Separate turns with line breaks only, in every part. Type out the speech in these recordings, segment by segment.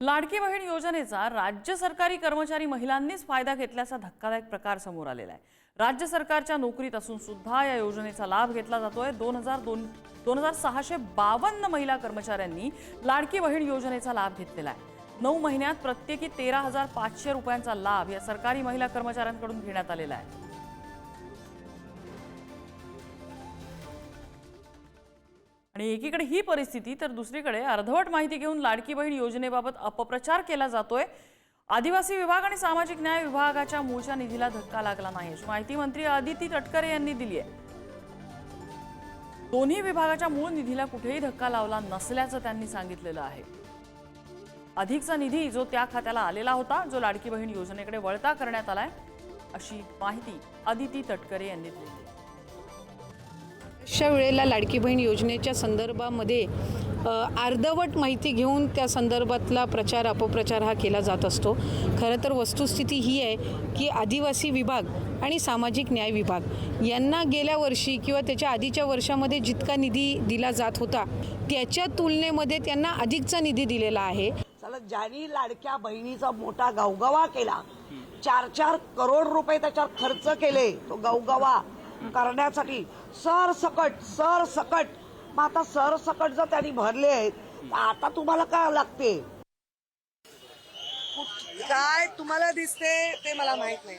लाडकी बहीण योजनेचा राज्य सरकारी कर्मचारी महिलांनीच फायदा घेतल्याचा धक्कादायक प्रकार समोर आलेला आहे। राज्य सरकारच्या नोकरीत असून सुद्धा या योजनेचा लाभ घेतला जातोय। 2652 महिला कर्मचाऱ्यांनी लाडकी बहीण योजनेचा लाभ घेतलेला आहे। 9 महिन्यात प्रत्येकी 13,500 रुपयांचा लाभ या सरकारी महिला कर्मचाऱ्यांकडून घेण्यात आलेला आहे। आणि एकीकडे ही परिस्थिती तर दुसरीकडे अर्धवट माहिती घेऊन लाडकी बहीण योजनेबाबत अपप्रचार केला जातोय। आदिवासी विभाग आणि सामाजिक न्याय विभागाच्या मूळच्या निधीला धक्का लागला नाही अशी माहिती मंत्री अदिती तटकरे यांनी दिली आहे। दोन्ही विभागाच्या मूळ निधीला कुठेही धक्का लावला नसल्याचं त्यांनी सांगितलेलं आहे। अधिकचा निधी जो त्या खात्याला आलेला होता, जो लाडकी बहीण योजनेकडे वळता करण्यात आलाय अशी माहिती अदिती तटकरे यांनी दिली।
अशा वेळेला लाडकी बहीण योजनेच्या संदर्भामध्ये अर्धवट माहिती घेऊन त्या संदर्भातला प्रचार अपप्रचार हा केला जात असतो। खरं तर वस्तुस्थिती ही आहे की आदिवासी विभाग आणि सामाजिक न्याय विभाग यांना गेल्या वर्षी किंवा त्याच्या आधीच्या वर्षामध्ये जितका निधी दिला जात होता त्याच्या तुलनेमध्ये त्यांना अधिकचा निधी दिलेला आहे।
ज्यांनी लाडक्या बहिणीचा मोठा गवगवा केला, 4-4 करोड रुपये त्याच्यावर खर्च केले, तो गवगवा करण्यासाठी सरसकट मग आता सरसकट जर त्यांनी भरले आहेत, आता तुम्हाला काय लागते,
काय तुम्हाला दिसते ते मला माहित नाही,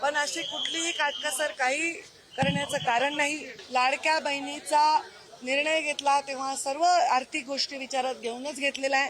पण अशी कुठलीही काटकसर काही करण्याचं कारण नाही। लाडक्या बहिणीचा निर्णय घेतला तेव्हा सर्व आर्थिक गोष्टी विचारात घेऊनच घेतलेला आहे।